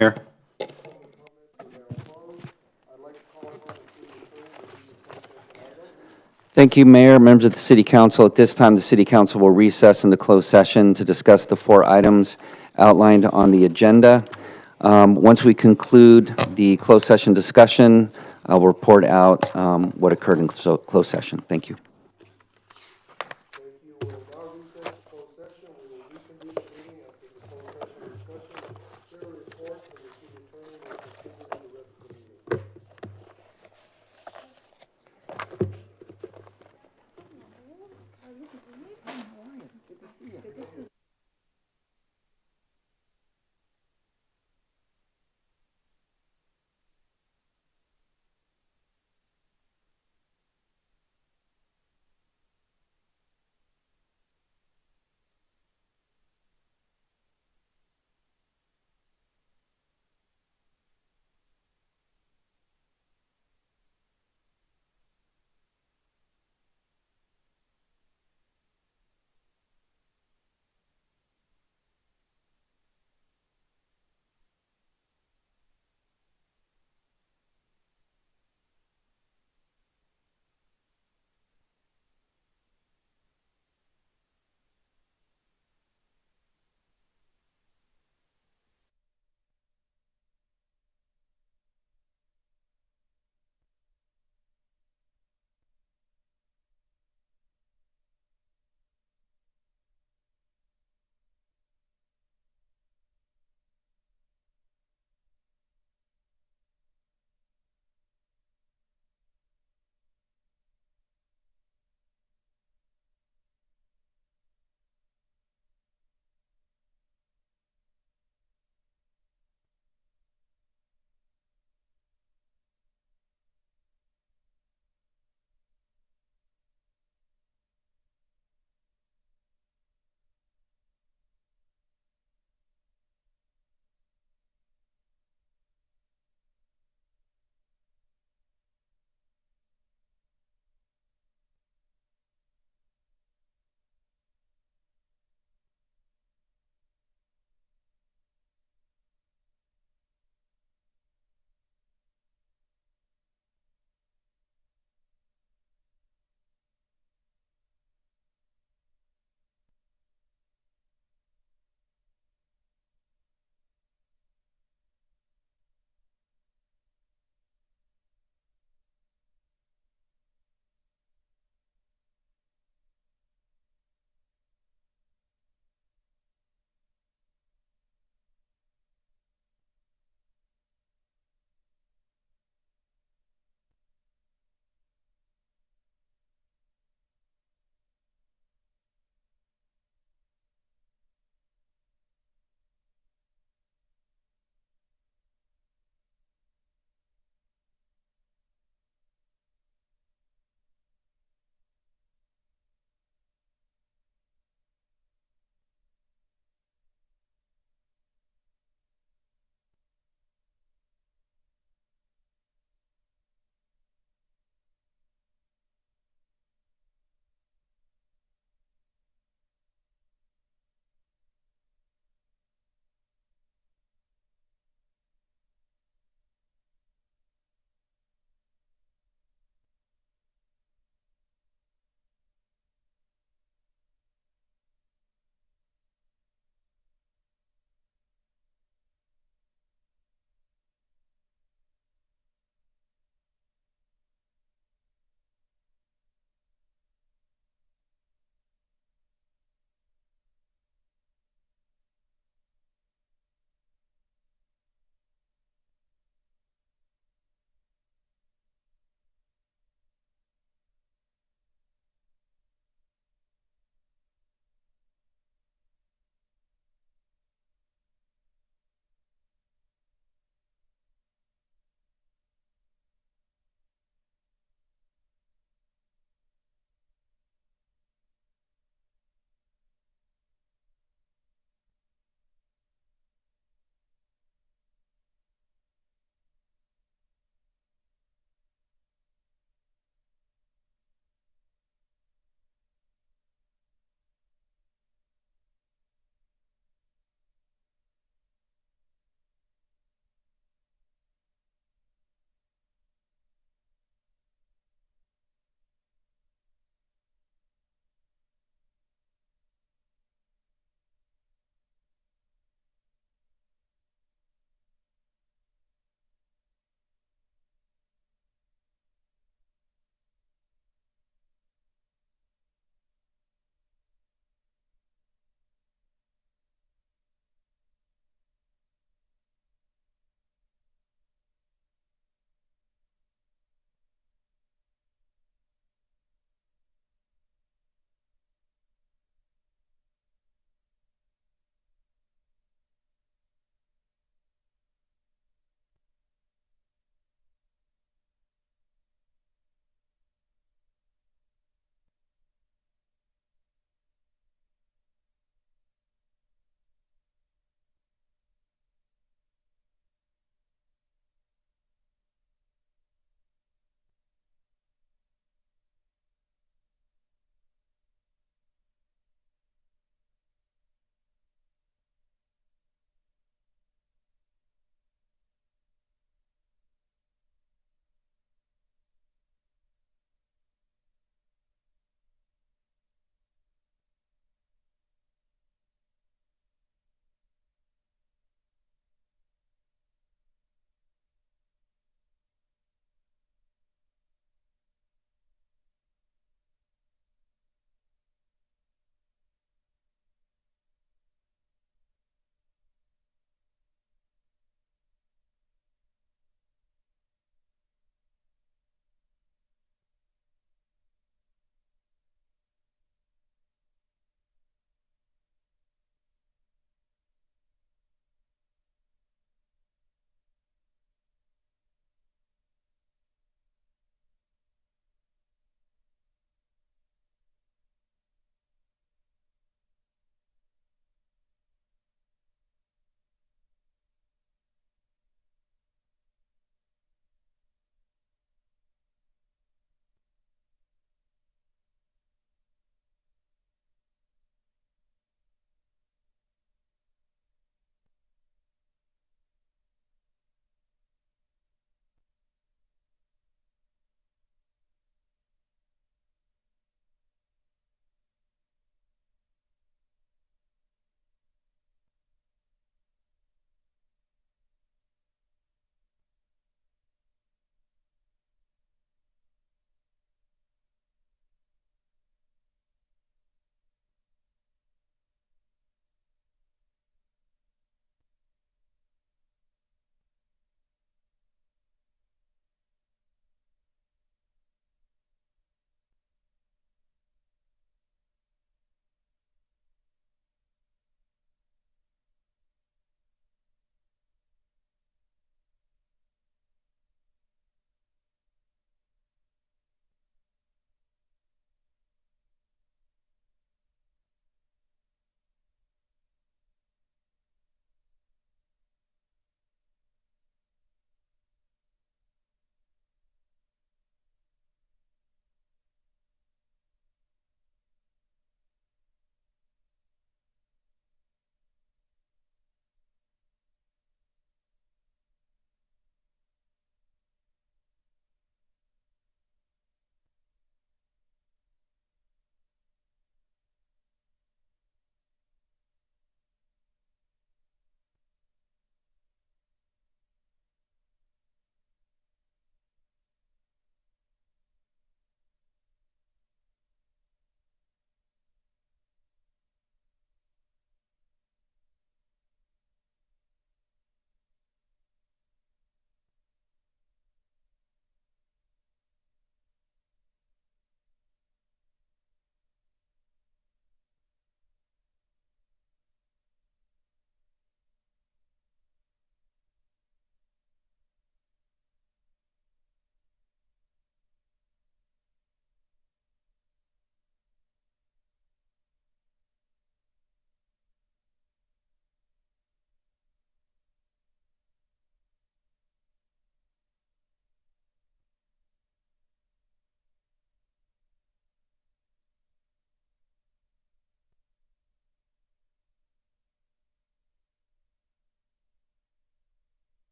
Mayor. Thank you, Mayor, members of the City Council. At this time, the City Council will recess into closed session to discuss the 4 items outlined on the agenda. Once we conclude the closed session discussion, I'll report out what occurred in closed session. Thank you.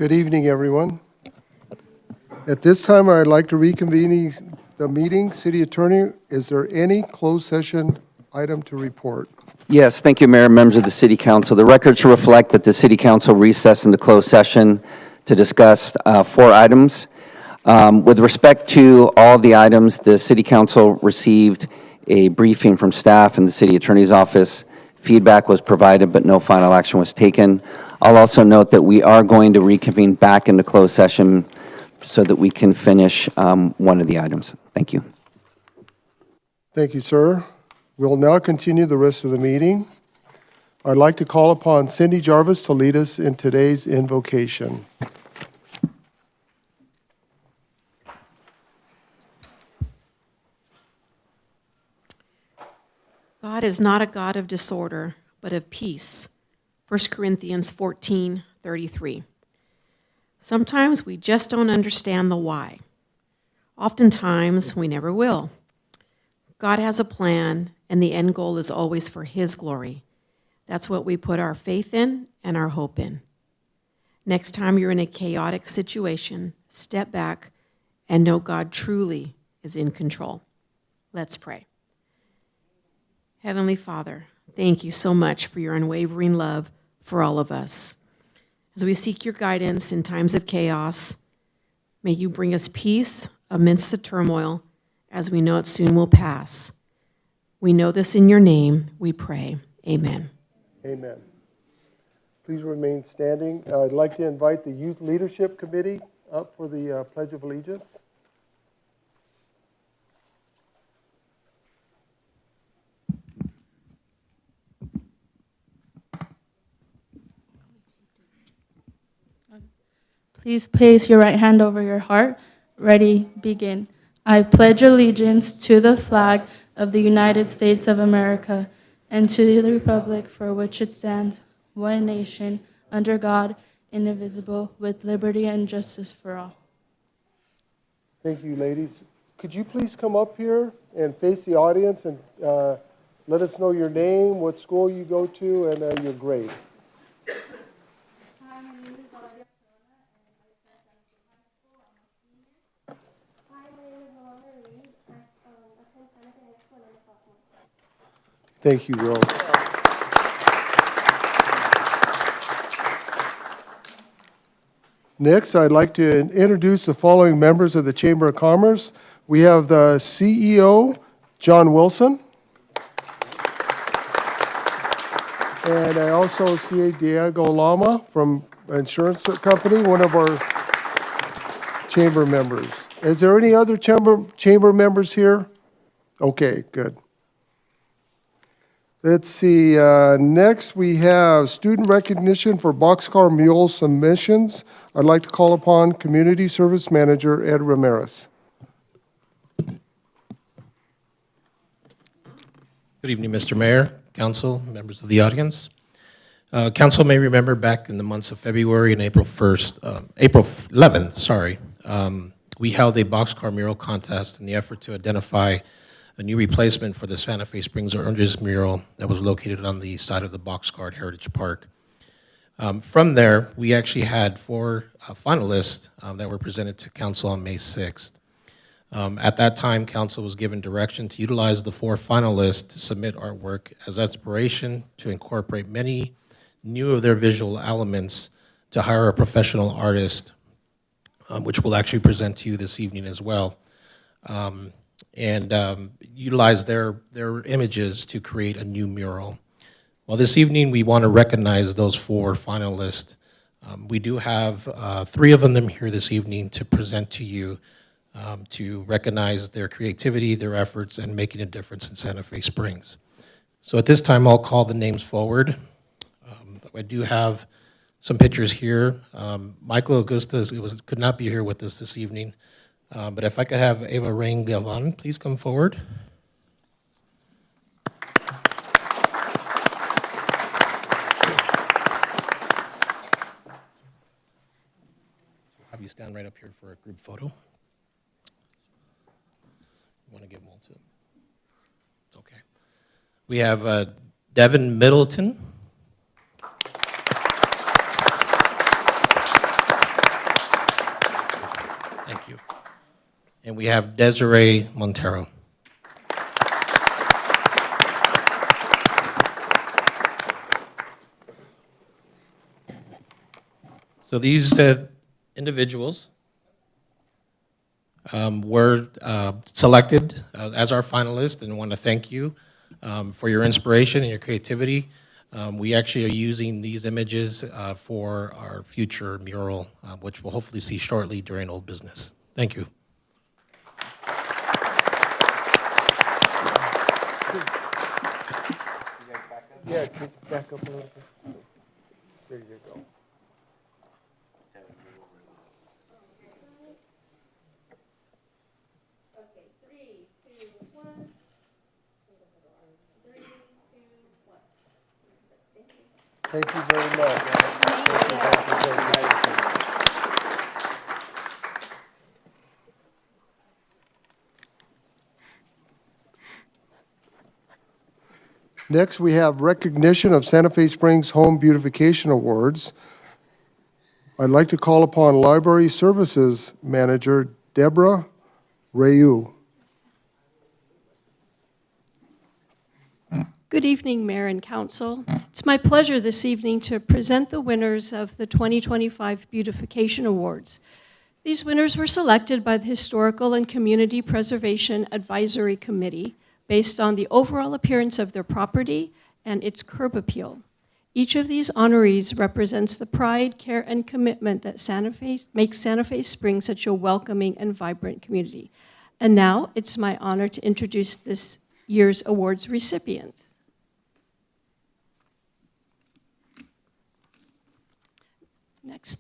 Good evening, everyone. At this time, I'd like to reconvene the meeting. City Attorney, is there any closed session item to report? Yes, thank you, Mayor, members of the City Council. The record should reflect that the City Council recessed into closed session to discuss 4 items. With respect to all the items, the City Council received a briefing from staff and the City Attorney's Office. Feedback was provided, but no final action was taken. I'll also note that we are going to reconvene back into closed session so that we can finish one of the items. Thank you. Thank you, sir. We'll now continue the rest of the meeting. I'd like to call upon Cindy Jarvis to lead us in today's invocation. God is not a God of disorder, but of peace. 1 Corinthians 14:33. Sometimes we just don't understand the why. Oftentimes, we never will. God has a plan, and the end goal is always for His glory. That's what we put our faith in and our hope in. Next time you're in a chaotic situation, step back and know God truly is in control. Let's pray. Heavenly Father, thank you so much for your unwavering love for all of us. As we seek your guidance in times of chaos, may you bring us peace amidst the turmoil, as we know it soon will pass. We know this in your name, we pray. Amen. Amen. Please remain standing. I'd like to invite the Youth Leadership Committee up for the Pledge of Allegiance. Please place your right hand over your heart. Ready, begin. I pledge allegiance to the flag of the United States of America and to the republic for which it stands, one nation, under God, indivisible, with liberty and justice for all. Thank you, ladies. Could you please come up here and face the audience and let us know your name, what school you go to, and your grade. Hi, my name is Valeria Corona, and I attend Santa Cruz High School. I'm a senior. Hi, my name is Yolanda Reed. I attend Santa Fe High School, and I'm a sophomore. Thank you, girls. Next, I'd like to introduce the following members of the Chamber of Commerce. We have the CEO, John Wilson. And I also see Diego Lama from Insurance Company, one of our chamber members. Is there any other chamber members here? Okay, good. Let's see, next we have student recognition for Boxcar Mule submissions. I'd like to call upon Community Service Manager Ed Ramirez. Good evening, Mr. Mayor, Council, members of the audience. Council may remember back in the months of February and April 11th, we held a boxcar mural contest in the effort to identify a new replacement for the Santa Fe Springs Oranges mural that was located on the side of the Boxcar at Heritage Park. From there, we actually had 4 finalists that were presented to Council on May 6th. At that time, Council was given direction to utilize the 4 finalists to submit artwork as inspiration to incorporate many new of their visual elements to hire a professional artist, which we'll actually present to you this evening as well, and utilize their images to create a new mural. Well, this evening, we want to recognize those 4 finalists. We do have 3 of them here this evening to present to you to recognize their creativity, their efforts, and making a difference in Santa Fe Springs. So at this time, I'll call the names forward. I do have some pictures here. Michael Augusta could not be here with us this evening, but if I could have Eva Rain Galvan please come forward. Have you stand right up here for a group photo. You want to give them all to them? It's okay. We have Devin Middleton. Thank you. And we have Desiree Montero. So these individuals were selected as our finalists, and want to thank you for your inspiration and your creativity. We actually are using these images for our future mural, which we'll hopefully see shortly during Old Business. Thank you. Yeah, back up a little bit. There you go. Thank you very much. Next, we have recognition of Santa Fe Springs Home Beautification Awards. I'd like to call upon Library Services Manager Deborah Rayu. Good evening, Mayor and Council. It's my pleasure this evening to present the winners of the 2025 Beautification Awards. These winners were selected by the Historical and Community Preservation Advisory Committee based on the overall appearance of their property and its curb appeal. Each of these honorees represents the pride, care, and commitment that makes Santa Fe Springs such a welcoming and vibrant community. And now it's my honor to introduce this year's awards recipients.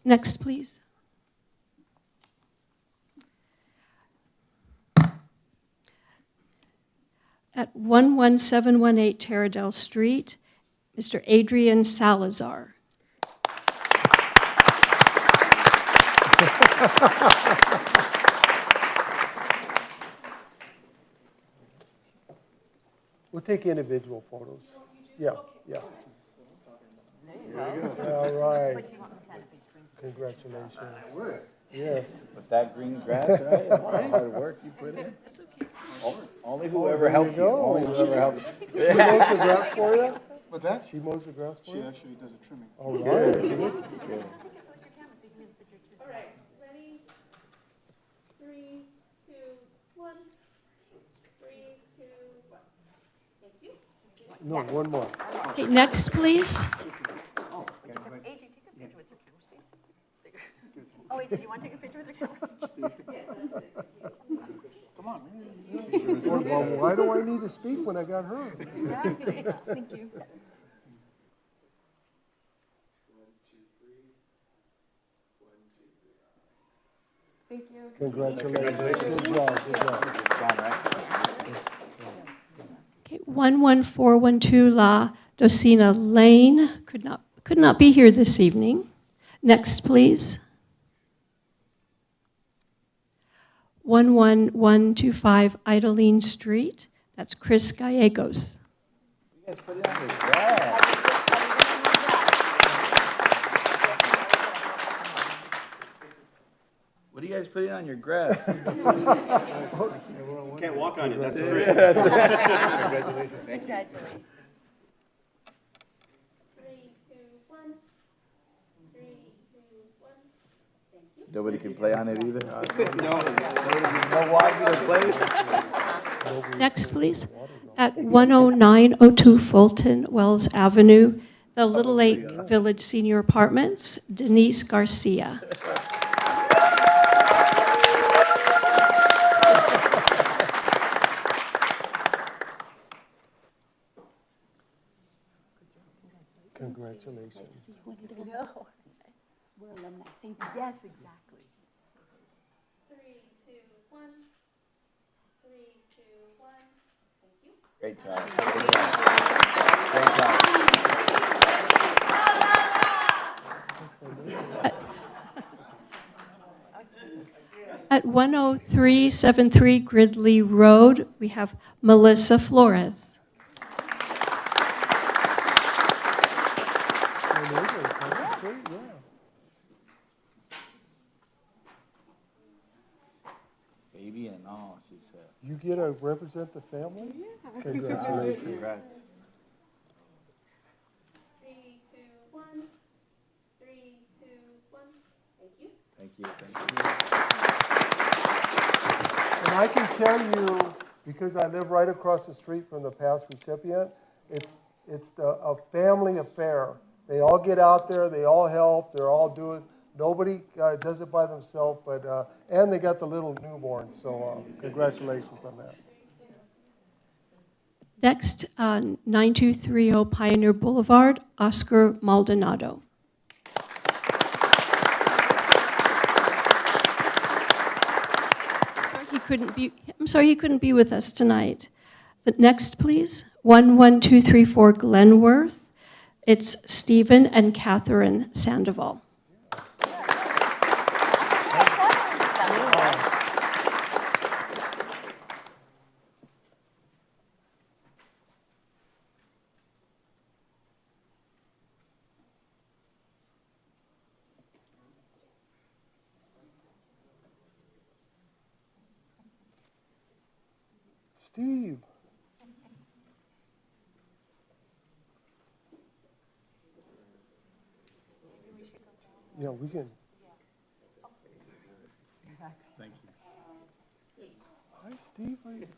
Next, please. At 11718 Terradale Street, Mr. Adrian Salazar. We'll take individual photos. Yeah, yeah. All right. Congratulations. Yes. With that green grass, right? All the hard work you put in. Only whoever helped you. Only whoever helped you. She mows the grass for you? What's that? She mows the grass for She you? actually does a trimming. All right. All right, ready? 3, 2, 1. 3, 2, 1. Thank you. No, one more. Okay, next, please. Oh, wait, did you want to take a picture with your camera? Come on. Well, why do I need to speak when I got her? Exactly. Thank you. Thank you. Congratulations. Good job, good job. Okay, 11412 La Docena Lane could not be here this evening. Next, please. 11125 Idaline Street. That's Chris Gallegos. You guys put it on your grass. What are you guys putting on your grass? Can't walk on it, that's the trick. Congratulations. Thank you. Congratulations. 3, 2, 1. 3, 2, 1. Thank you. Nobody can play on it either? No water to play? Next, please. At 10902 Fulton Wells Avenue, the Little Lake Village Senior Apartments, Denise Garcia. Congratulations. No. We're alumni. Same. Yes, exactly. 3, 2, 1. 3, 2, 1. Thank you. Great job. Great job. At 10373 Gridley Road, we have Melissa Flores. Baby and all, she said. You get to represent the family? Yeah. Congratulations. Congrats. 3, 2, 1. 3, 2, 1. Thank you. Thank you, thank you. And I can tell you, because I live right across the street from the past recipient, it's a family affair. They all get out there, they all help, they're all doing, nobody does it by themselves, but, and they got the little newborn, so congratulations on that. Next, 9230 Pioneer Boulevard, Oscar Maldonado. I'm sorry he couldn't be with us tonight. The next, please, 11234 Glenworth. It's Stephen and Catherine Sandoval. Steve. Yeah, we can. Thank you. Hi, Steve. How you-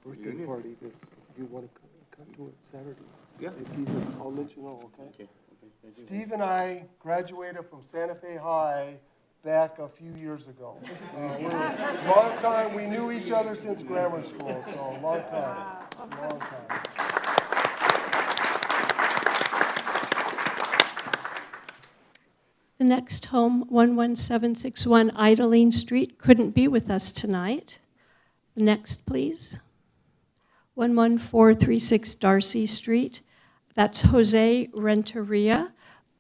Birthday party, this, you want to come to it Saturday? Yeah. If he's, I'll let you know, okay? Okay. Steve and I graduated from Santa Fe High back a few years ago. Long time, we knew each other since grammar school, so long time, long time. The next home, 11761 Idling Street, couldn't be with us tonight. The next, please. 11436 Darcy Street. That's Jose Renteria,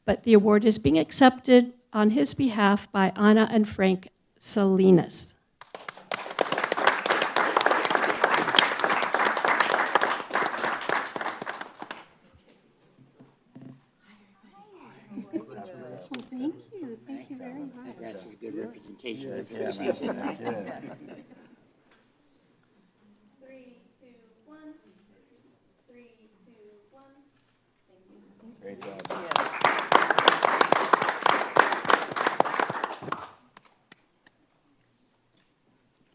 but the award is being accepted on his behalf by Ana and Frank Salinas. Thank you. Thank you very much. That's a good representation. Yeah, yeah. 3, 2, 1. 3, 2, 1. Great job.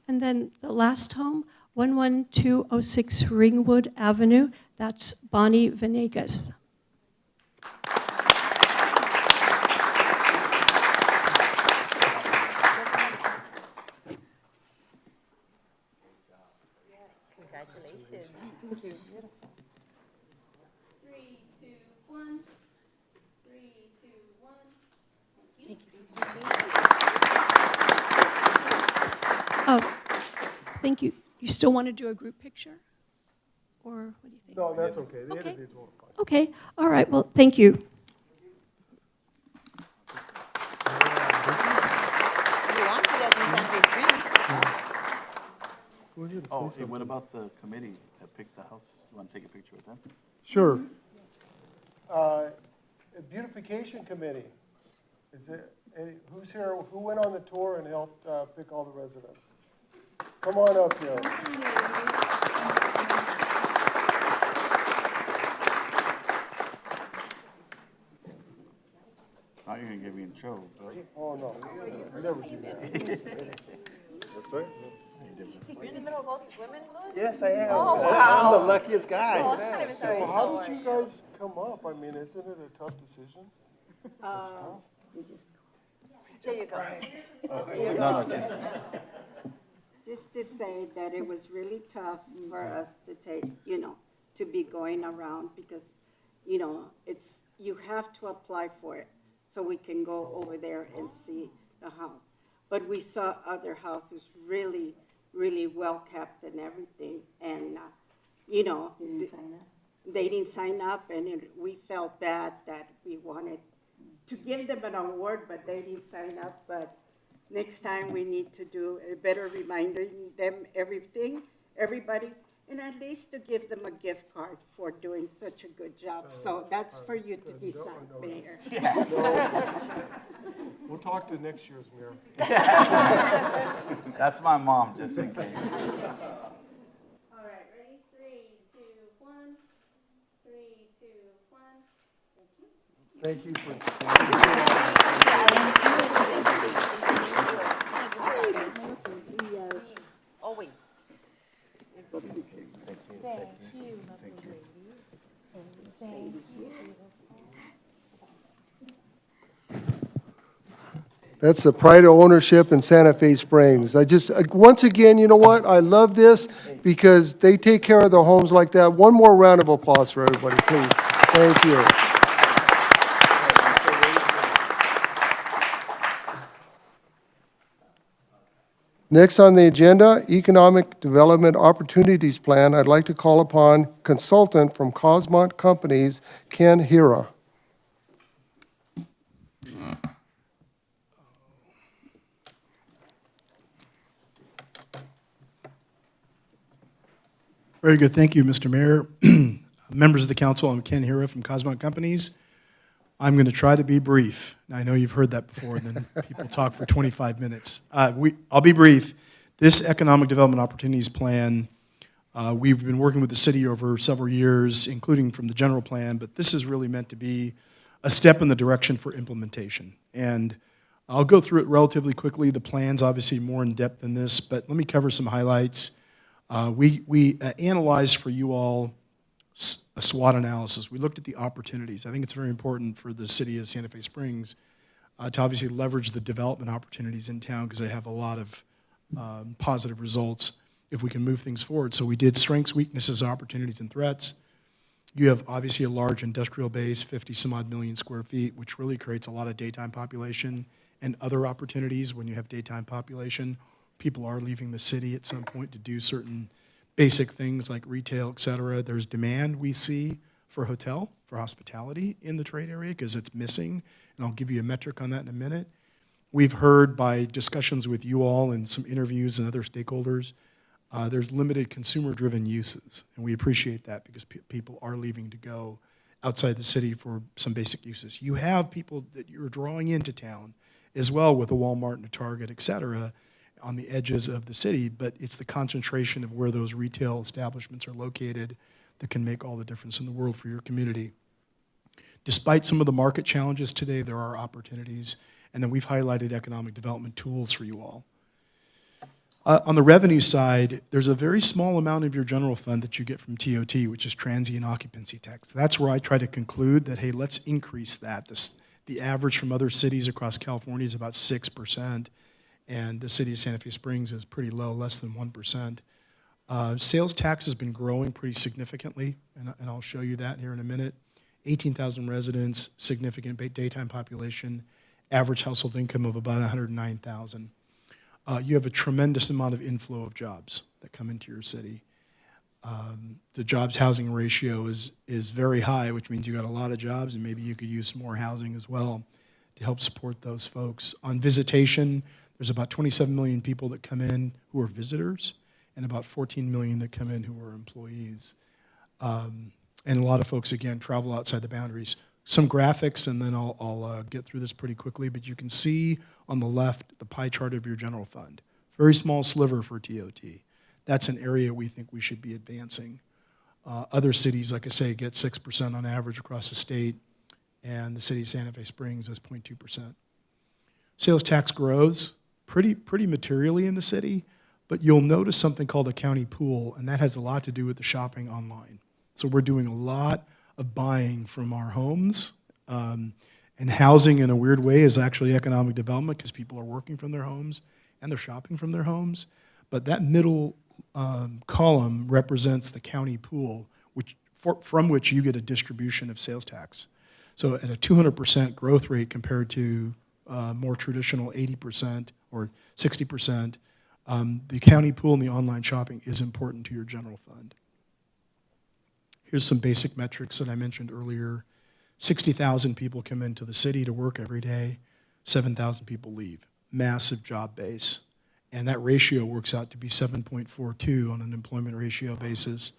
And then the last home, 11206 Ringwood Avenue, that's Bonnie Venegas. Congratulations. 3, 2, 1. 3, 2, 1. Thank you so much. Oh, thank you. You still want to do a group picture? Or what do you think? No, that's okay, the Okay. interview's all fine. Okay, all right, well, thank you. You want to get in Santa Fe Springs? Go ahead and say Oh, hey, something. what about the committee that picked the houses? You want to take a picture with them? Sure. Beautification committee, is it, who's here, who went on the tour and helped pick all the residents? Come on up here. Now you're gonna get me in trouble, bro. Oh, no, never do that. That's right. You're in the middle of all these women, Louis? Yes, I am. Oh, wow. I'm the luckiest guy. So how did you guys come up? I mean, isn't it a tough decision? It's tough. There you go. No, just, Just to say that it was really tough for us to take, to be going around because, it's, you have to apply for it so we can go over there and see the house. But we saw other houses really, really well kept and everything. And, they didn't sign up and we felt bad that we wanted to give them an award, but they didn't sign up. But next time we need to do a better reminding them everybody, and at least to give them a gift card for doing such a good job. So that's for you to decide, Mayor. We'll talk to next year's mayor. That's my mom, just in case. All right, ready? 3, 2, 1. 3, 2, 1. Thank you. Thank you for. Always. That's the pride of ownership in Santa Fe Springs. Once again, you know what? I love this because they take care of their homes like that. One more round of applause for everybody, please. Thank you. Next on the agenda, Economic Development Opportunities Plan. I'd like to call upon consultant from Cosmont Companies, Ken Hira. Very good. Thank you, Mr. Mayor. Members of the council, I'm Ken Hira from Cosmont Companies. I'm going to try to be brief. Now, I know you've heard that before, and then people talk for 25 minutes. I'll be brief. This Economic Development Opportunities Plan, we've been working with the city over several years, including from the general plan, but this is really meant to be a step in the direction for implementation. And I'll go through it relatively quickly. The plan's obviously more in depth than this, but let me cover some highlights. We analyzed for you all a SWOT analysis. We looked at the opportunities. I think it's very important for the city of Santa Fe Springs to obviously leverage the development opportunities in town because they have a lot of positive results if we can move things forward. So we did strengths, weaknesses, opportunities, and threats. You have obviously a large industrial base, 50 some odd million square feet, which really creates a lot of daytime population and other opportunities when you have daytime population. People are leaving the city at some point to do certain basic things like retail, et cetera. There's demand we see for hotel, for hospitality in the trade area because it's missing, and I'll give you a metric on that in a minute. We've heard by discussions with you all and some interviews and other stakeholders, there's limited consumer-driven uses, and we appreciate that because people are leaving to go outside the city for some basic uses. You have people that you're drawing into town as well with a Walmart and a Target, et cetera, on the edges of the city, but it's the concentration of where those retail establishments are located that can make all the difference in the world for your community. Despite some of the market challenges today, there are opportunities, and then we've highlighted economic development tools for you all. On the revenue side, there's a very small amount of your general fund that you get from TOT, which is transient occupancy tax. That's where I try to conclude that, hey, let's increase that. The average from other cities across California is about 6%, and the city of Santa Fe Springs is pretty low, less than 1%. Sales tax has been growing pretty significantly, and I'll show you that here in a minute. 18,000 residents, significant daytime population, average household income of about $109,000. You have a tremendous amount of inflow of jobs that come into your city. The jobs housing ratio is very high, which means you got a lot of jobs, and maybe you could use some more housing as well to help support those folks. On visitation, there's about 27 million people that come in who are visitors, and about 14 million that come in who are employees. And a lot of folks, again, travel outside the boundaries. Some graphics, and then I'll get through this pretty quickly, but you can see on the left the pie chart of your general fund. Very small sliver for TOT. That's an area we think we should be advancing. Other cities, like I say, get 6% on average across the state, and the city of Santa Fe Springs is 0.2%. Sales tax grows pretty materially in the city, but you'll notice something called a county pool, and that has a lot to do with the shopping online. So we're doing a lot of buying from our homes, and housing in a weird way is actually economic development because people are working from their homes and they're shopping from their homes. But that middle column represents the county pool, from which you get a distribution of sales tax. So at a 200% growth rate compared to more traditional 80% or 60%, the county pool and the online shopping is important to your general fund. Here's some basic metrics that I mentioned earlier. 60,000 people come into the city to work every day. 7,000 people leave. massive job base. And that ratio works out to be 7.42 on an employment ratio basis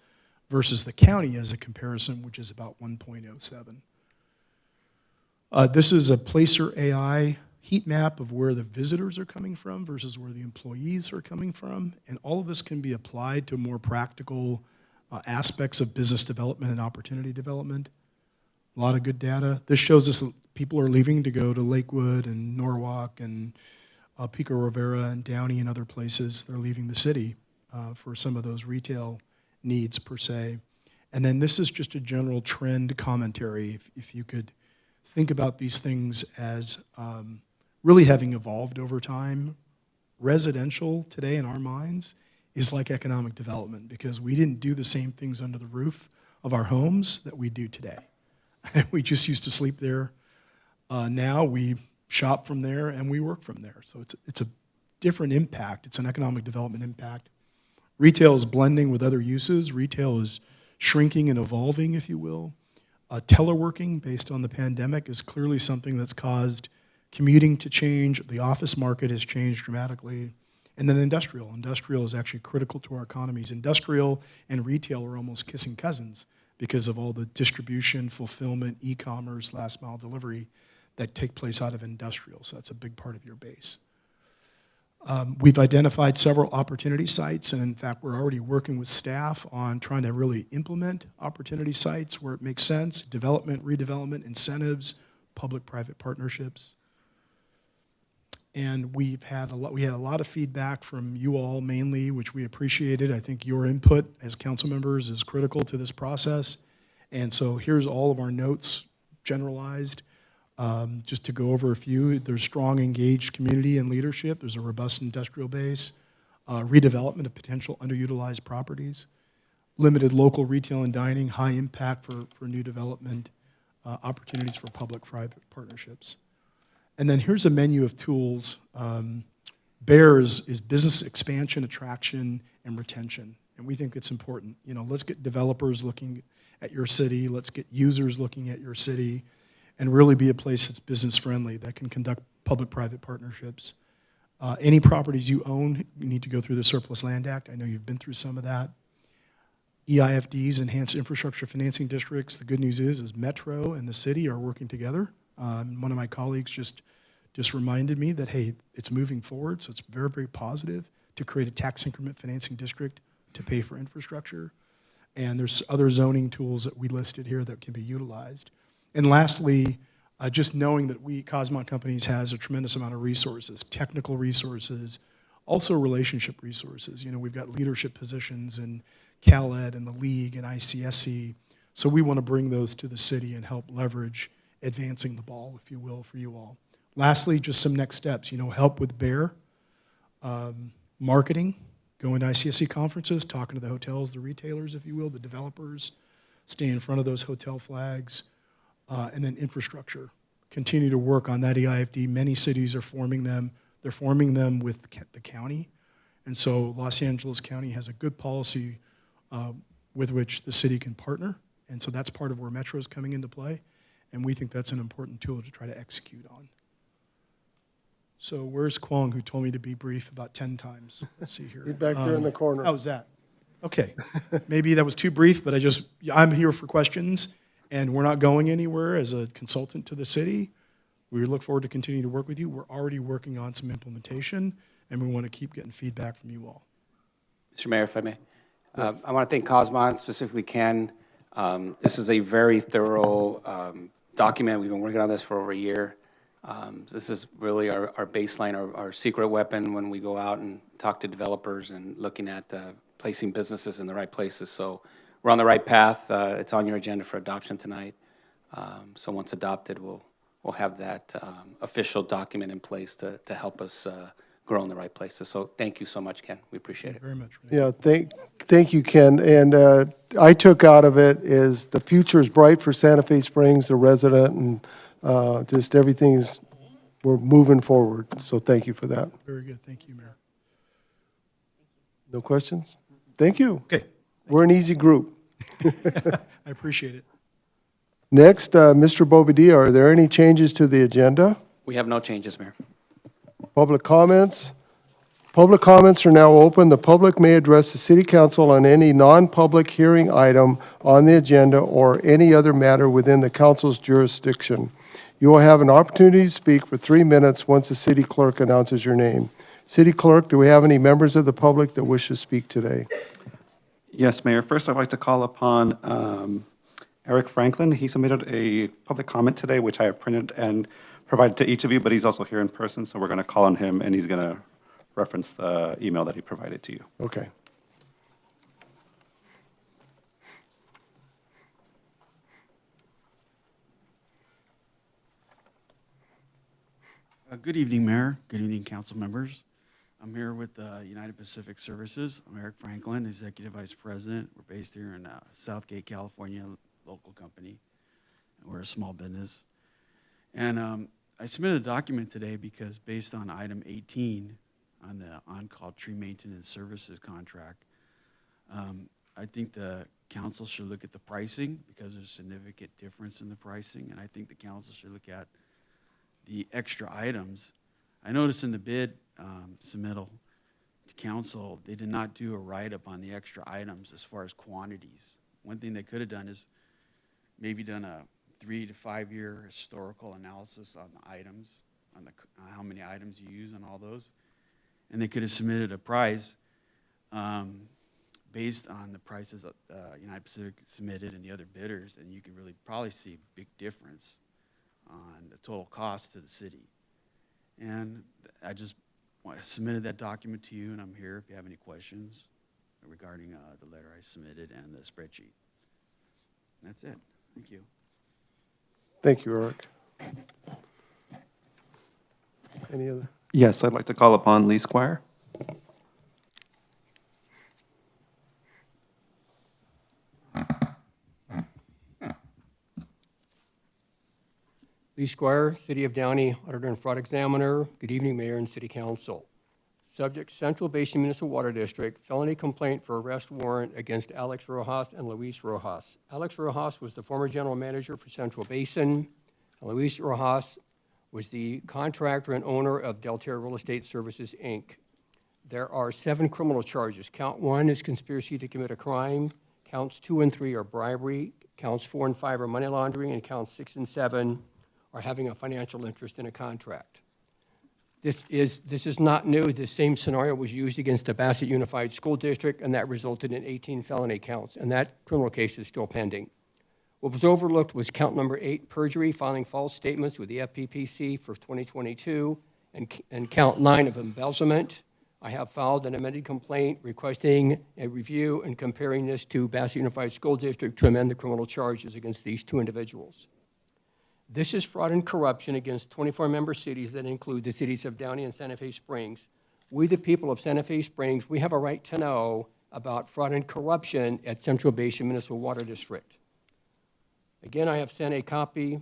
versus the county as a comparison, which is about 1.07. This is a Placer AI heat map of where the visitors are coming from versus where the employees are coming from. And all of this can be applied to more practical aspects of business development and opportunity development. A lot of good data. This shows us that people are leaving to go to Lakewood and Norwalk and Pico Rivera and Downey and other places. They're leaving the city for some of those retail needs per se. And then this is just a general trend commentary. If you could think about these things as really having evolved over time, residential today in our minds is like economic development because we didn't do the same things under the roof of our homes that we do today. We just used to sleep there. Now we shop from there and we work from there. So it's a different impact. It's an economic development impact. Retail is blending with other uses. Retail is shrinking and evolving, if you will. Teleworking, based on the pandemic, is clearly something that's caused commuting to change. The office market has changed dramatically. And then industrial. Industrial is actually critical to our economies. Industrial and retail are almost kissing cousins because of all the distribution, fulfillment, e-commerce, last mile delivery that take place out of industrial. So that's a big part of your base. We've identified several opportunity sites, and in fact, we're already working with staff on trying to really implement opportunity sites where it makes sense, development, redevelopment, incentives, public-private partnerships. And we had a lot of feedback from you all mainly, which we appreciated. I think your input as council members is critical to this process. And so here's all of our notes generalized. Just to go over a few, there's strong engaged community and leadership. There's a robust industrial base, redevelopment of potential underutilized properties, limited local retail and dining, high impact for new development, opportunities for public-private partnerships. And then here's a menu of tools. BEARS is business expansion, attraction, and retention. And we think it's important. You know, let's get developers looking at your city. Let's get users looking at your city and really be a place that's business friendly, that can conduct public-private partnerships. Any properties you own, you need to go through the Surplus Land Act. I know you've been through some of that. EIFDs, Enhanced Infrastructure Financing Districts. The good news is Metro and the city are working together. One of my colleagues just reminded me that, hey, it's moving forward, so it's very, very positive to create a tax increment financing district to pay for infrastructure. And there's other zoning tools that we listed here that can be utilized. And lastly, just knowing that Cosmont Companies has a tremendous amount of resources, technical resources, also relationship resources. You know, we've got leadership positions in CalEd and the League and ICSC, so we want to bring those to the city and help leverage advancing the ball, if you will, for you all. Lastly, just some next steps, you know, help with BEAR, marketing, going to ICSC conferences, talking to the hotels, the retailers, if you will, the developers, stay in front of those hotel flags, and then infrastructure. Continue to work on that EIFD. Many cities are forming them. They're forming them with the county. And so Los Angeles County has a good policy with which the city can partner. And so that's part of where Metro is coming into play. And we think that's an important tool to try to execute on. So where's Kwong, who told me to be brief about 10 times? Let's see here. He's back there in the corner. How's that? Okay. Maybe that was too brief, but I'm here for questions. And we're not going anywhere as a consultant to the city. We look forward to continuing to work with you. We're already working on some implementation, and we want to keep getting feedback from you all. Mr. Mayor, if I may. Yes. I want to thank Cosmont, specifically Ken. This is a very thorough document. We've been working on this for over a year. This is really our baseline, our secret weapon when we go out and talk to developers and looking at placing businesses in the right places. So we're on the right path. It's on your agenda for adoption tonight. So once adopted, we'll have that official document in place to help us grow in the right places. So thank you so much, Ken. We appreciate it. Very much. Yeah, thank you, Ken. And I took out of it is the future is bright for Santa Fe Springs, the resident, and just we're moving forward. So thank you for that. Very good. Thank you, Mayor. No questions? Thank you. Okay. We're an easy group. I appreciate it. Next, Mr. Bobadilla, are there any changes to the agenda? We have no changes, Mayor. Public comments. Public comments are now open. The public may address the city council on any non-public hearing item on the agenda or any other matter within the council's jurisdiction. You will have an opportunity to speak for 3 minutes once the city clerk announces your name. City clerk, do we have any members of the public that wish to speak today? Yes, Mayor. First, I'd like to call upon Eric Franklin. He submitted a public comment today, which I have printed and provided to each of you, but he's also here in person, so we're going to call on him, and he's going to reference the email that he provided to you. Okay. Good evening, Mayor. Good evening, council members. I'm here with United Pacific Services. I'm Eric Franklin, Executive Vice President. We're based here in Southgate, California, local company. We're a small business. And I submitted a document today because based on item 18 on the on-call tree maintenance services contract, I think the council should look at the pricing because there's a significant difference in the pricing. And I think the council should look at the extra items. I noticed in the bid submittal to council, they did not do a write-up on the extra items as far as quantities. One thing they could have done is maybe done a 3 to 5 year historical analysis on the items, on how many items you use on all those. And they could have submitted a price based on the prices that United Pacific submitted and the other bidders, and you could really probably see a big difference on the total cost to the city. And I just submitted that document to you, and I'm here if you have any questions regarding the letter I submitted and the spreadsheet. That's it. Thank you. Thank you, Eric. Any other? Yes, I'd like to call upon Lee Squire. Lee Squire, City of Downey Auditor and Fraud Examiner. Good evening, Mayor and City Council. Subject, Central Basin Municipal Water District, felony complaint for arrest warrant against Alex Rojas and Luis Rojas. Alex Rojas was the former general manager for Central Basin, and Luis Rojas was the contractor and owner of Delterra Real Estate Services, Inc. There are 7 criminal charges. Count 1 is conspiracy to commit a crime. Counts 2 and 3 are bribery. Counts 4 and 5 are money laundering, and counts 6 and 7 are having a financial interest in a contract. This is not new. This same scenario was used against the Bassett Unified School District, and that resulted in 18 felony counts, and that criminal case is still pending. What was overlooked was count number 8, perjury, filing false statements with the FPPC for 2022, and count 9 of embezzlement. I have filed an amended complaint requesting a review and comparing this to Bassett Unified School District to amend the criminal charges against these 2 individuals. This is fraud and corruption against 24 member cities that include the cities of Downey and Santa Fe Springs. We, the people of Santa Fe Springs, we have a right to know about fraud and corruption at Central Basin Municipal Water District. Again, I have sent a copy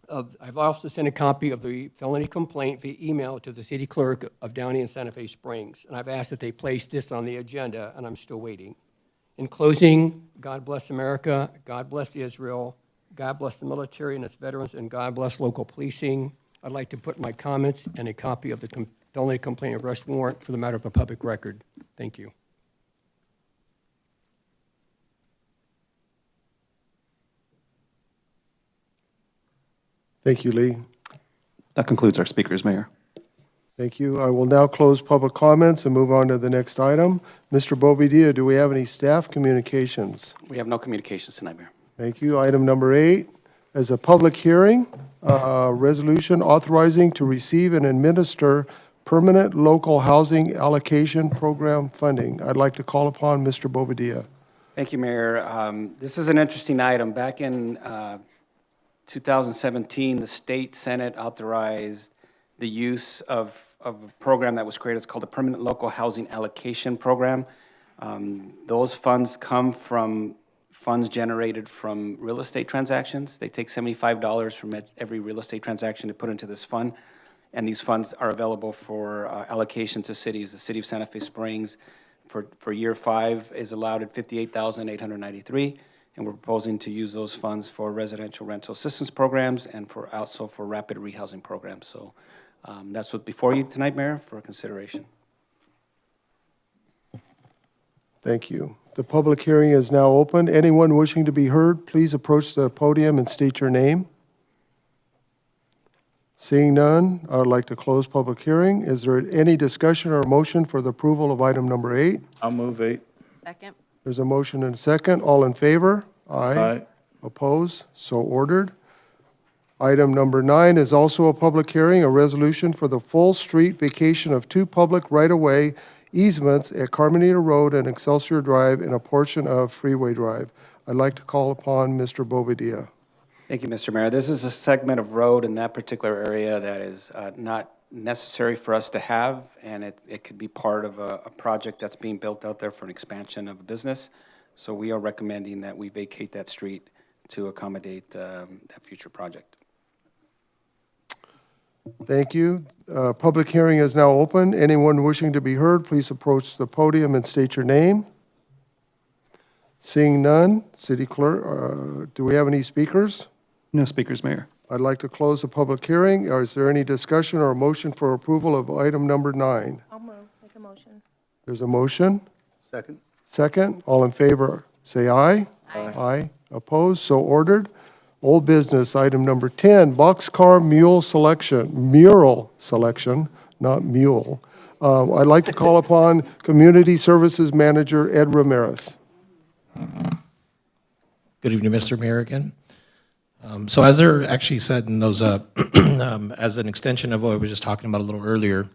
of, I've also sent a copy of the felony complaint via email to the city clerk of Downey and Santa Fe Springs, and I've asked that they place this on the agenda, and I'm still waiting. In closing, God bless America, God bless Israel, God bless the military and its veterans, and God bless local policing. I'd like to put my comments and a copy of the felony complaint arrest warrant for the matter of a public record. Thank you. Thank you, Lee. That concludes our speakers, Mayor. Thank you. I will now close public comments and move on to the next item. Mr. Bobadilla, do we have any staff communications? We have no communications tonight, Mayor. Thank you. Item number 8 is a public hearing, resolution authorizing to receive and administer permanent local housing allocation program funding. I'd like to call upon Mr. Bobadilla. Thank you, Mayor. This is an interesting item. Back in 2017, the state Senate authorized the use of a program that was created. It's called the Permanent Local Housing Allocation Program. Those funds come from funds generated from real estate transactions. They take $75 from every real estate transaction to put into this fund, and these funds are available for allocation to cities. The city of Santa Fe Springs, for year 5, is allowed at $58,893, and we're proposing to use those funds for residential rental assistance programs and also for rapid rehousing programs. So That's what's before you tonight, Mayor, for consideration. Thank you. The public hearing is now open. Anyone wishing to be heard, please approach the podium and state your name. Seeing none, I would like to close public hearing. Is there any discussion or motion for the approval of item number 8? I'll move 8. Second. There's a motion and a second. All in favor? Aye. Opposed? So ordered. Item number 9 is also a public hearing, a resolution for the full street vacation of 2 public right-of-way easements at Carmenita Road and Excelsior Drive and a portion of Freeway Drive. I'd like to call upon Mr. Bobadilla. Thank you, Mr. Mayor. This is a segment of road in that particular area that is not necessary for us to have, and it could be part of a project that's being built out there for an expansion of a business. So we are recommending that we vacate that street to accommodate that future project. Thank you. Public hearing is now open. Anyone wishing to be heard, please approach the podium and state your name. Seeing none, City Clerk, do we have any speakers? No speakers, Mayor. I'd like to close the public hearing. Or is there any discussion or a motion for approval of item number 9? I'll move, make a motion. There's a motion. Second. Second. All in favor, say aye. Aye. Opposed? So ordered. Old business, item number 10, boxcar mural selection, not mule. I'd like to call upon Community Services Manager Ed Ramirez. Good evening, Mr. Mayor again. So as they're actually said in those, as an extension of what I was just talking about a little earlier,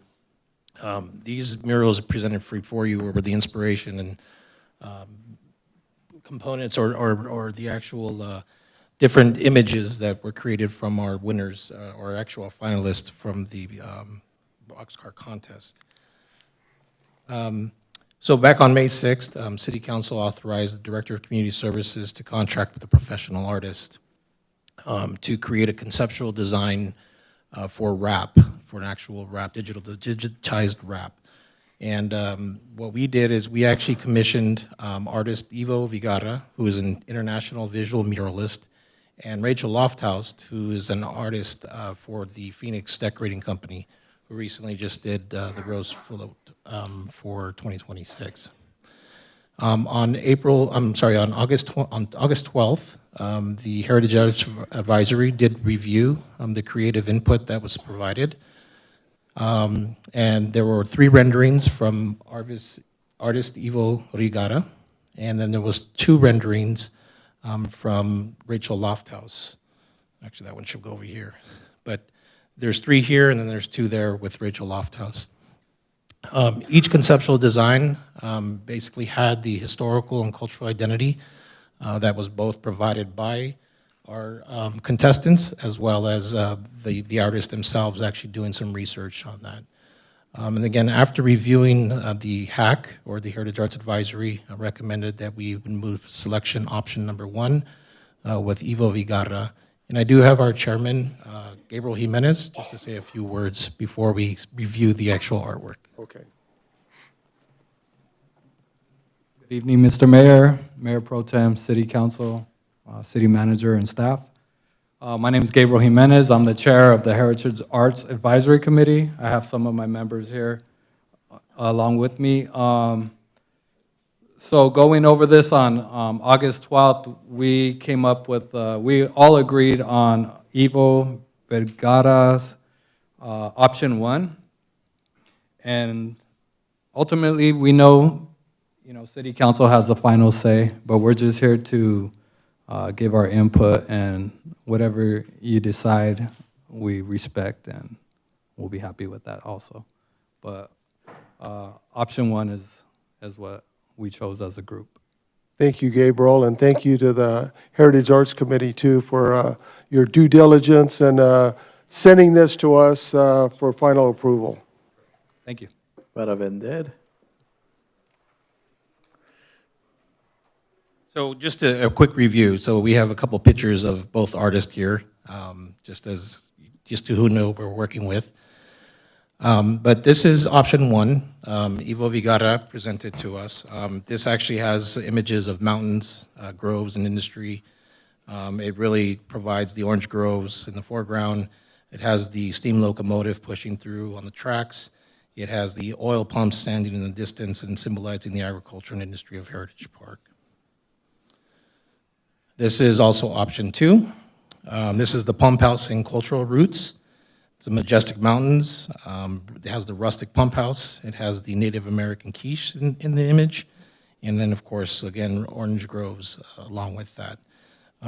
these murals presented for you were the inspiration and components or the actual different images that were created from our winners or actual finalists from the boxcar contest. So back on May 6th, City Council authorized the Director of Community Services to contract with a professional artist to create a conceptual design for rap, for an actual rap, digitized rap. And what we did is we actually commissioned artist Ivo Vigara, who is an international visual muralist, and Rachel Lofthouse, who is an artist for the Phoenix Decorating Company, who recently just did the Rose Float for 2026. On August 12th, the Heritage Arts Advisory did review the creative input that was provided. And there were 3 renderings from artist Ivo Rigara, and then there was 2 renderings from Rachel Lofthouse. Actually, that one should go over here. But there's 3 here, and then there's 2 there with Rachel Lofthouse. Each conceptual design basically had the historical and cultural identity that was both provided by our contestants as well as the artists themselves actually doing some research on that. And again, after reviewing the HAC, or the Heritage Arts Advisory, recommended that we would move selection option number 1 with Ivo Vigara. And I do have our chairman, Gabriel Jimenez, just to say a few words before we review the actual artwork. Okay. Good evening, Mr. Mayor, Mayor Pro Tem, City Council, City Manager, and staff. My name is Gabriel Jimenez. I'm the chair of the Heritage Arts Advisory Committee. I have some of my members here along with me. So going over this on August 12th, we came up with, we all agreed on Ivo Vergara's option 1. And ultimately, we know, City Council has the final say, but we're just here to give our input, and whatever you decide, we respect, and we'll be happy with that also. But option 1 is what we chose as a group. Thank you, Gabriel, and thank you to the Heritage Arts Committee, too, for your due diligence and sending this to us for final approval. Thank you. Para vender. So just a quick review. So we have a couple pictures of both artists here, just to who know we're working with. But this is option 1. Ivo Vigara presented to us. This actually has images of mountains, groves, and industry. It really provides the orange groves in the foreground, It has the steam locomotive pushing through on the tracks. It has the oil pumps standing in the distance and symbolizing the agriculture and industry of Heritage Park. This is also option 2. This is the pump house and cultural roots. It's the majestic mountains. It has the rustic pump house. It has the Native American quiche in the image. And then, of course, again, orange groves along with that.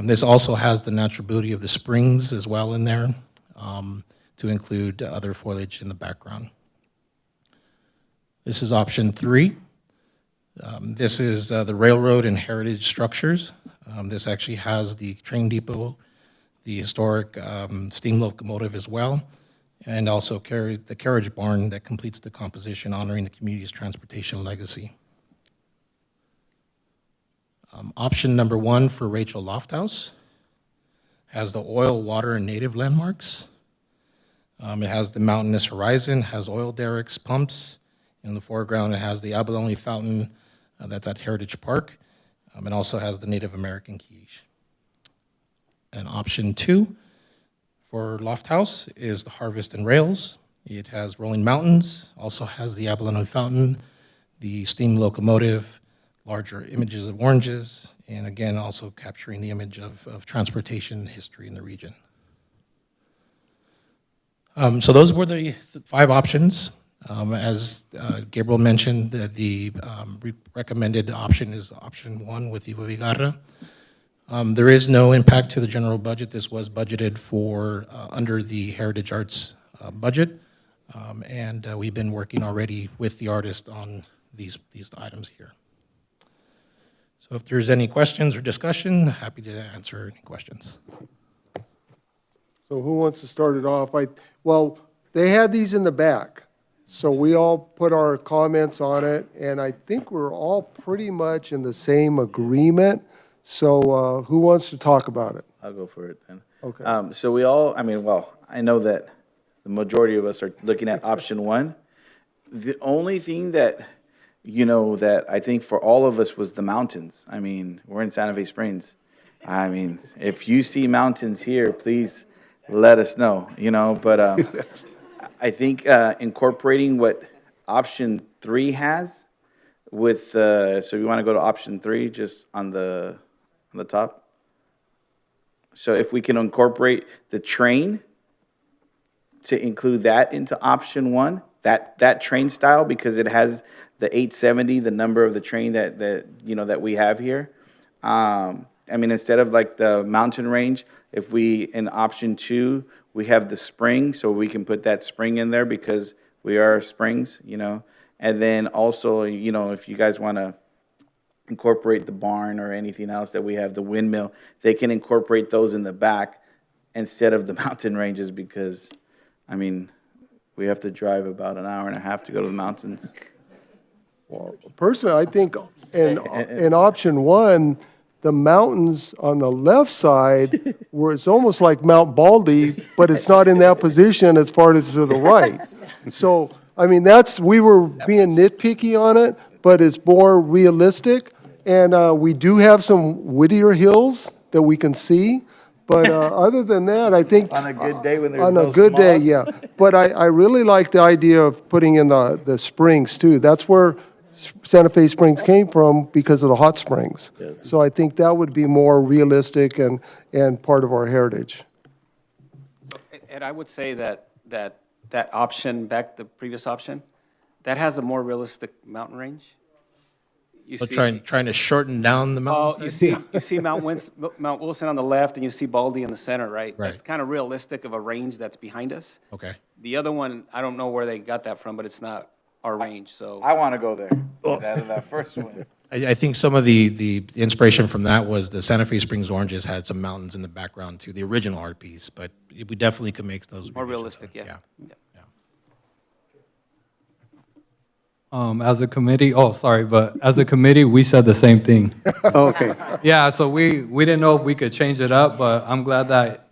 This also has the natural beauty of the springs as well in there, to include other foliage in the background. This is option 3. This is the railroad and heritage structures. This actually has the train depot, the historic steam locomotive as well, and also the carriage barn that completes the composition, honoring the community's transportation legacy. Option number 1 for Rachel Lofthouse has the oil, water, and native landmarks. It has the mountainous horizon, has oil derricks, pumps. In the foreground, it has the Abalone Fountain that's at Heritage Park. It also has the Native American quiche. And option 2 for Lofthouse is the Harvest and Rails. It has rolling mountains, also has the Abalone Fountain, the steam locomotive, larger images of oranges, and again, also capturing the image of transportation history in the region. So those were the 5 options. As Gabriel mentioned, the recommended option is option 1 with Ivo Vigarra. There is no impact to the general budget. This was budgeted for under the Heritage Arts budget, and we've been working already with the artist on these items here. So if there's any questions or discussion, happy to answer any questions. So who wants to start it off? Well, they had these in the back, so we all put our comments on it, and I think we're all pretty much in the same agreement. So who wants to talk about it? I'll go for it then. Okay. So we all, I know that the majority of us are looking at option 1. The only thing that, that I think for all of us was the mountains. We're in Santa Fe Springs. If you see mountains here, please let us know, but I think incorporating what option 3 has with, so you want to go to option 3 just on the top. So if we can incorporate the train to include that into option 1, that train style, because it has the 870, the number of the train that we have here. Instead of like the mountain range, if we, in option 2, we have the spring, so we can put that spring in there because we are springs, And then also, if you guys want to incorporate the barn or anything else that we have, the windmill, they can incorporate those in the back instead of the mountain ranges because, we have to drive about an hour and a half to go to the mountains. Well, personally, I think in option 1, the mountains on the left side, where it's almost like Mount Baldy, but it's not in that position as far as to the right. So, we were being nitpicky on it, but it's more realistic. And we do have some Whittier hills that we can see. But other than that, I think... On a good day when there's on no a good day, smog. yeah. But I really like the idea of putting in the springs, too. That's where Santa Fe Springs came from because of the hot springs. Yes. So I think that would be more realistic and part of our heritage. And I would say that option, the previous option, that has a more realistic mountain range. You So trying to shorten down the mountain. You see Mount Wilson on the left, and you see Baldy in the center, right? Right. It's kind of realistic of a range that's behind us. Okay. The other one, I don't know where they got that from, but it's not our range. So I want to go there. That first one. I think some of the inspiration from that was the Santa Fe Springs oranges had some mountains in the background too, the original art piece, but we definitely could make those more revisions. realistic, yeah. As a committee, as a committee, we said the same thing. Okay. Yeah, so we didn't know if we could change it up, but I'm glad that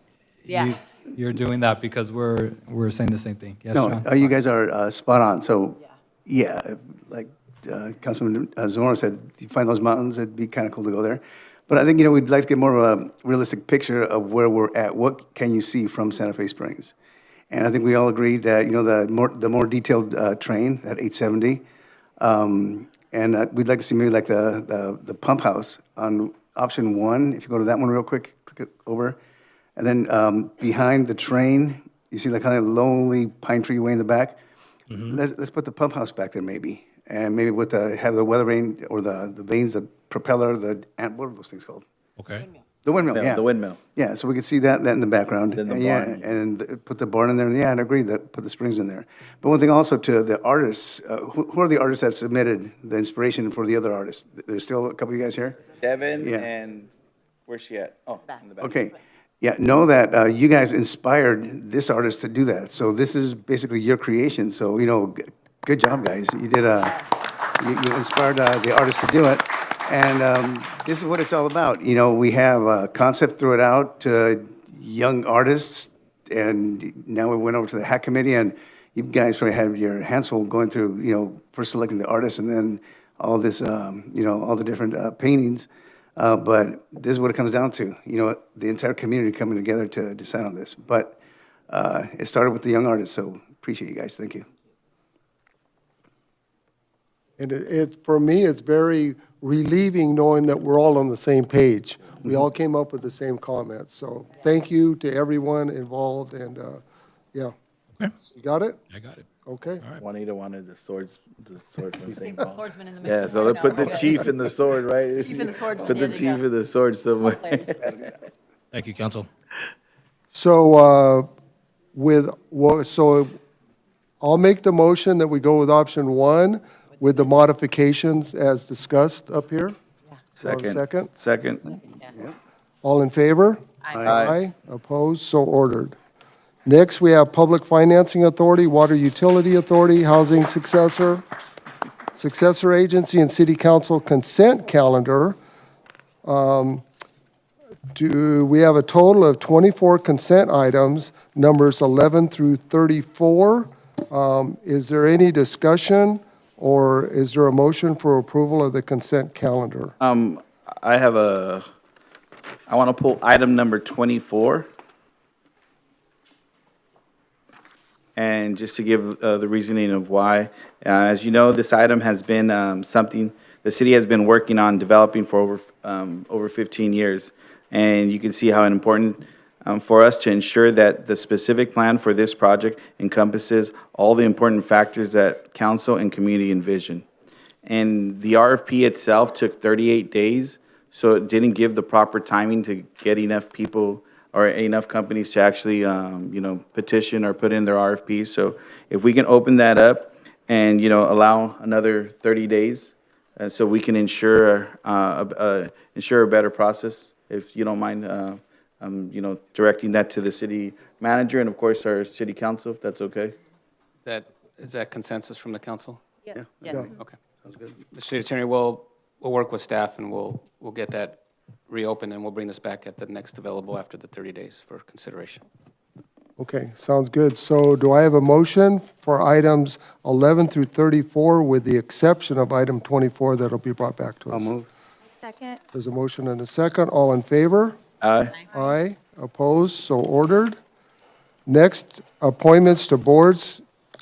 you're doing that because we're saying the same thing. Yes, No, John? you guys are spot on. So, yeah, like Councilman Zamora said, you find those mountains, it'd be kind of cool to go there. But I think, we'd like to get more of a realistic picture of where we're at. What can you see from Santa Fe Springs? And I think we all agreed that, you know, the more detailed train, that 870, and we'd like to see maybe like the pump house on option 1. If you go to that one real quick, click it over. And then behind the train, you see that kind of lonely pine tree way in the back? Let's put the pump house back there maybe. And maybe with have the weather vane or the vanes, the propeller, what are those things called? Okay. The windmill, yeah. The windmill. Yeah, so we could see that in the background. Then the Yeah, barn. and put the barn in there, and yeah, I'd agree, that put the springs in there. But one thing also to the artists, who are the artists that submitted the inspiration for the other artists? There's still a couple of you guys here? Devin Yeah. and, where's she at? Oh, in the back. Okay, yeah, know that you guys inspired this artist to do that. So this is basically your creation, so, you know, good job, guys. You did, you inspired the artist to do it. And this is what it's all about. You know, we have a concept, threw it out to young artists, and now we went over to the hack committee, and you guys probably had your hands full going through, you know, first selecting the artists and then all this, you know, all the different paintings. But this is what it comes down to, you know, the entire community coming together to decide on this. But it started with the young artists, so appreciate you guys. Thank you. And for me, it's very relieving knowing that we're all on the same page. We all came up with the same comments. So thank you to everyone involved, and yeah. Okay. You got it? I got it. Okay. Juanita wanted the sword from St. put Paul. swordsman in the mix Yeah, so somewhere. they put No, the okay. chief in the sword, right? Chief and the swordsman, Put the there you chief go. in the sword somewhere. Players. Thank you, council. So so I'll make the motion that we go with option 1 with the modifications as discussed up here. Second. Second. All in favor? Aye. Opposed? So ordered. Next, we have Public Financing Authority, Water Utility Authority, Housing Successor, Successor Agency, and City Council Consent Calendar. We have a total of 24 consent items, numbers 11 through 34. Is there any discussion, or is there a motion for approval of the consent calendar? I want to pull item number 24. And just to give the reasoning of why, as you know, this item has been something the city has been working on developing for over 15 years. And you can see how important for us to ensure that the specific plan for this project encompasses all the important factors that council and community envision. And the RFP itself took 38 days, so it didn't give the proper timing to get enough people or enough companies to actually, you know, petition or put in their RFPs. So if we can open that up and, you know, allow another 30 days, so we can ensure a better process, if you don't mind, you know, directing that to the city manager and, of course, our city council, if that's okay. Is that consensus from the council? Yes. Yeah. Yes. Okay. The city attorney will work with staff, and we'll get that reopened, and we'll bring this back at the next available after the 30 days for consideration. Okay, sounds good. So do I have a motion for items 11 through 34 with the exception of item 24 that'll be brought back to us? I'll move. Second. There's a motion and a second. All in favor? Aye. Aye. Opposed? So ordered. Next, appointments to boards,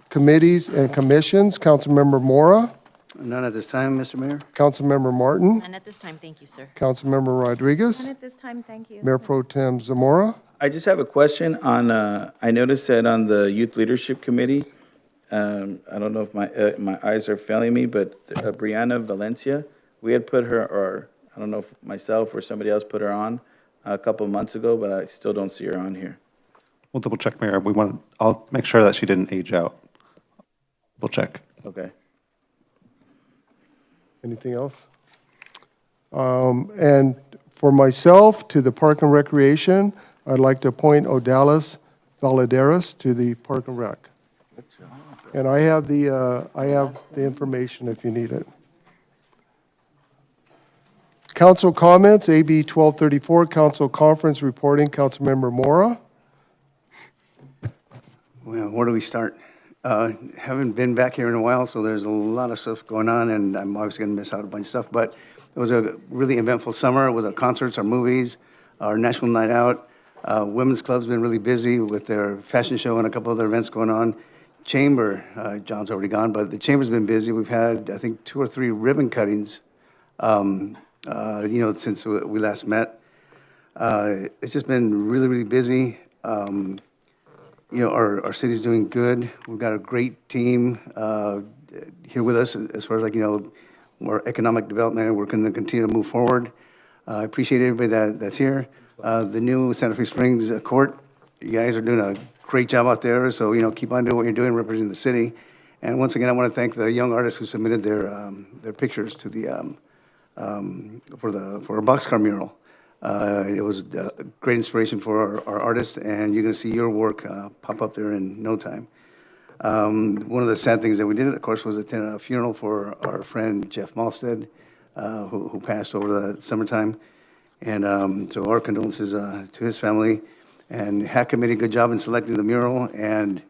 committees, and commissions. Councilmember Mora, None at this time, Mr. Mayor. Councilmember Martin, And at this time, thank you, sir. Councilmember Rodriguez, at this time, thank you. Mayor Pro Tem Zamora. I just have a question on, I noticed that on the Youth Leadership Committee, I don't know if my eyes are failing me, but Brianna Valencia, we had put her, or I don't know if myself or somebody else put her on a couple of months ago, but I still don't see her on here. We'll double check, Mayor. I'll make sure that she didn't age out. We'll check. Okay. Anything else? And for myself, to the Park and Recreation, I'd like to appoint Odalis Valadares to the Park and Rec. And I have the information if you need it. Council comments, AB 1234, Council Conference reporting, Councilmember Mora. Well, where do we start? Haven't been back here in a while, so there's a lot of stuff going on, and I'm obviously going to miss out a bunch of stuff. But it was a really eventful summer with our concerts, our movies, our National Night Out. Women's Club's been really busy with their fashion show and a couple other events going on. Chamber, John's already gone, but the Chamber's been busy. We've had, I think, 2 or 3 ribbon cuttings, since we last met. It's just been really, really busy. Our city's doing good. We've got a great team here with us as far as more economic development, and we're going to continue to move forward. I appreciate everybody that's here. The new Santa Fe Springs Court, you guys are doing a great job out there, so, keep on doing what you're doing, representing the city. And once again, I want to thank the young artists who submitted their pictures to the, for a boxcar mural. It was a great inspiration for our artists, and you're going to see your work pop up there in no time. One of the sad things that we did, of course, was attend a funeral for our friend Jeff Malstead, who passed over the summertime. And so our condolences to his family. And Hack Committee, good job in selecting the mural. And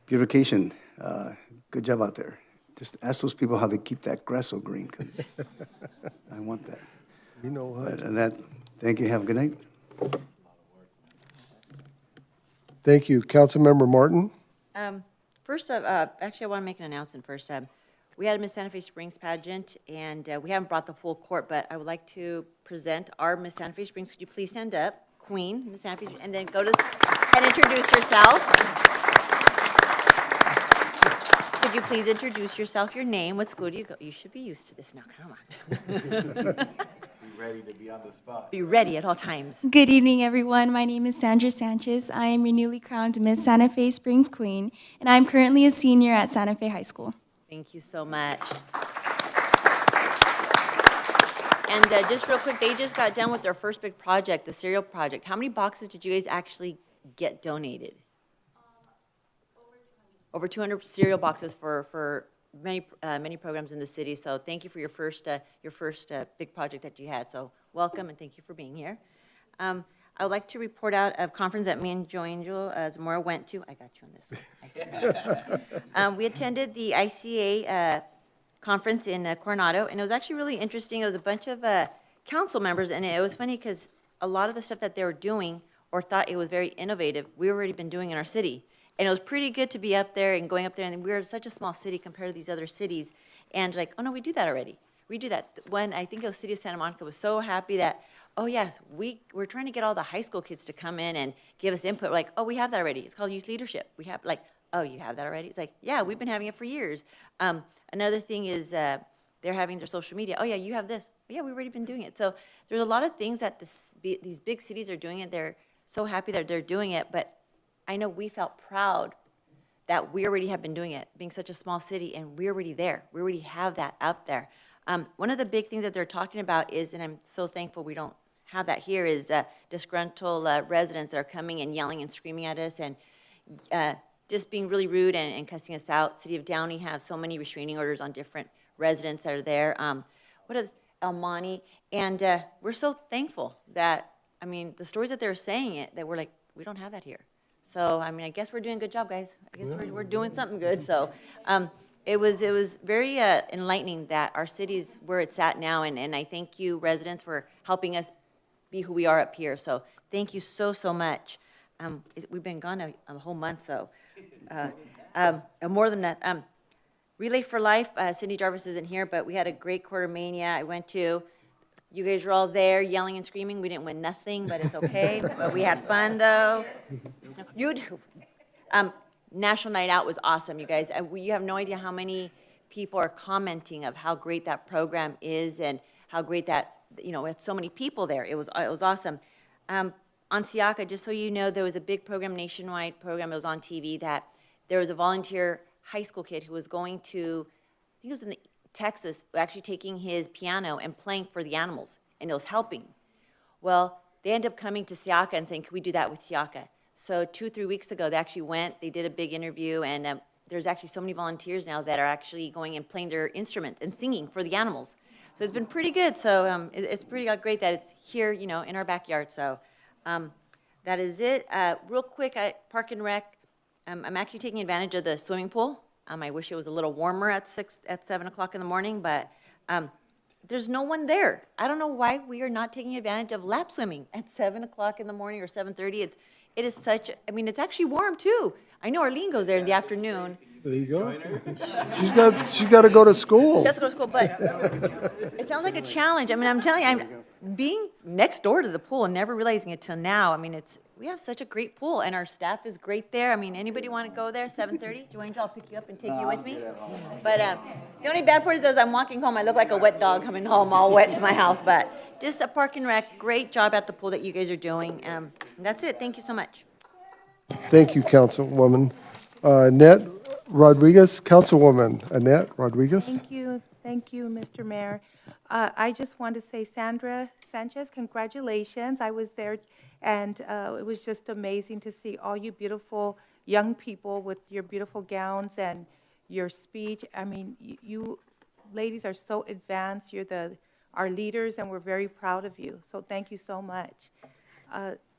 beautification, good job out there. Just ask those people how they keep that grass so green, because I want that. You know what? But that, thank you. Have a good night. Thank you. Councilmember Martin? First, actually, I want to make an announcement first. We had a Miss Santa Fe Springs pageant, and we haven't brought the full court, but I would like to present our Miss Santa Fe Springs. Could you please stand up? Queen, Miss Santa Fe, and then go to and introduce yourself. Could you please introduce yourself, your name, what school do you go? You should be used to this now, come on. Be ready to be on the spot. Be ready at all times. Good evening, everyone. My name is Sandra Sanchez. I am your newly crowned Miss Santa Fe Springs Queen, and I'm currently a senior at Santa Fe High School. Thank you so much. And just real quick, they just got done with their first big project, the cereal project. How many boxes did you guys actually get donated? Over 200 cereal boxes for many programs in the city. So thank you for your first big project that you had. So welcome and thank you for being here. I would like to report out a conference that me and Jo Angel Zamora went to. I got you on this one. We attended the ICA conference in Coronado, and it was actually really interesting. It was a bunch of council members, and it was funny because a lot of the stuff that they were doing or thought it was very innovative, we've already been doing in our city. And it was pretty good to be up there and going up there, and we're such a small city compared to these other cities, and like, oh no, we do that already. We do that. When I think the city of Santa Monica was so happy that, oh yes, we're trying to get all the high school kids to come in and give us input. Like, oh, we have that already. It's called youth leadership. We have, like, oh, you have that already? It's like, yeah, we've been having it for years. Another thing is they're having their social media. Oh, yeah, you have this. But yeah, we've already been doing it. So there's a lot of things that these big cities are doing it. They're so happy that they're doing it. But I know we felt proud that we already have been doing it, being such a small city, and we're already there. We already have that out there. One of the big things that they're talking about is, and I'm so thankful we don't have that here, is disgruntled residents that are coming and yelling and screaming at us and just being really rude and cussing us out. City of Downey have so many restraining orders on different residents that are there. El Monte, and we're so thankful that, I mean, the stories that they're saying it, that we're like, we don't have that here. So, I mean, I guess we're doing a good job, guys. I guess we're doing something good. So, it was very enlightening that our city's where it's at now, and I thank you, residents, for helping us be who we are up here. So, thank you so, so much. We've been gone a whole month, so more than that. Relay for Life, Cindy Jarvis isn't here, but we had a great Quarter Mania I went to. You guys were all there yelling and screaming. We didn't win nothing, but it's okay. But we had fun, though. You do. National Night Out was awesome, you guys. You have no idea how many people are commenting of how great that program is and how great that, we had so many people there. It was awesome. On Siaka, just so you know, there was a big program, nationwide program. It was on TV that there was a volunteer high school kid who was going to, I think it was in Texas, actually taking his piano and playing for the animals, and it was helping. Well, they ended up coming to Siaka and saying, can we do that with Siaka? So 2-3 weeks ago, they actually went, they did a big interview, and there's actually so many volunteers now that are actually going and playing their instruments and singing for the animals. So it's been pretty good. So it's pretty great that it's here, in our backyard. So that is it. Real quick, Park and Rec, I'm actually taking advantage of the swimming pool. I wish it was a little warmer at 7 o'clock in the morning, but there's no one there. I don't know why we are not taking advantage of lap swimming at 7 o'clock in the morning or 7:30. It is such, I mean, it's actually warm too. I know Arlene goes there in the afternoon. There you go. She's got to go to school. She has to go to school, but it sounds like a challenge. I mean, I'm telling you, I'm being next door to the pool and never realizing it till now. I mean, we have such a great pool, and our staff is great there. I mean, anybody want to go there, 7:30? Joanne, I'll pick you up and take you with me. But the only bad part is as I'm walking home, I look like a wet dog coming home, all wet to my house. But just a park and rec, great job at the pool that you guys are doing. And that's it. Thank you so much. Thank you, Councilwoman. Annette Rodriguez, Councilwoman Annette Rodriguez. Thank you, Mr. Mayor. I just want to say, Sandra Sanchez, congratulations. I was there, and it was just amazing to see all you beautiful young people with your beautiful gowns and your speech. I mean, you ladies are so advanced. You're our leaders, and we're very proud of you. So thank you so much.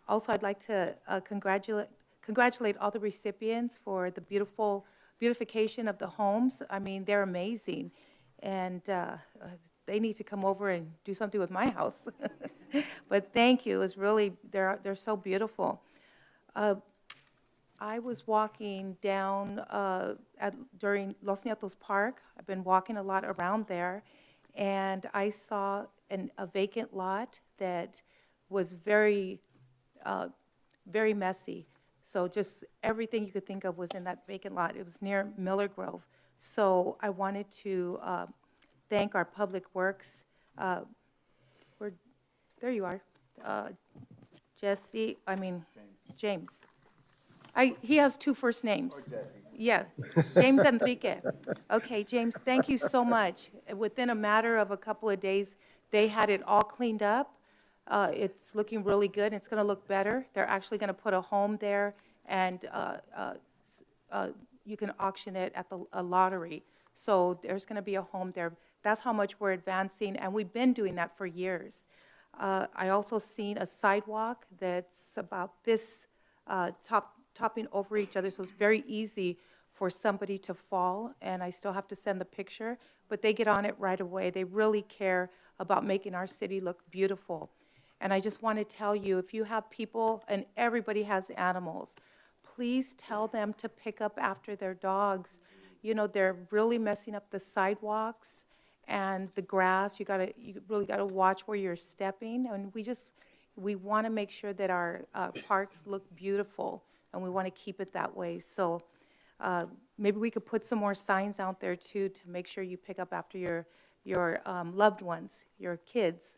Also, I'd like to congratulate all the recipients for the beautification of the homes. I mean, they're amazing, and they need to come over and do something with my house. But thank you. It was really, they're so beautiful. I was walking down during Los Nietos Park. I've been walking a lot around there, and I saw a vacant lot that was very, very messy. So just everything you could think of was in that vacant lot. It was near Miller Grove. So I wanted to thank our Public Works. There you are. James. He has two first names. Or Jesse. Yeah, James Enrique. Okay, James, thank you so much. Within a matter of a couple of days, they had it all cleaned up. It's looking really good. It's going to look better. They're actually going to put a home there, and you can auction it at a lottery. So there's going to be a home there. That's how much we're advancing, and we've been doing that for years. I also seen a sidewalk that's about this topping over each other, so it's very easy for somebody to fall, and I still have to send the picture, but they get on it right away. They really care about making our city look beautiful. And I just want to tell you, if you have people, and everybody has animals, please tell them to pick up after their dogs. You know, they're really messing up the sidewalks and the grass. You really got to watch where you're stepping. And we want to make sure that our parks look beautiful, and we want to keep it that way. So maybe we could put some more signs out there too to make sure you pick up after your loved ones, your kids.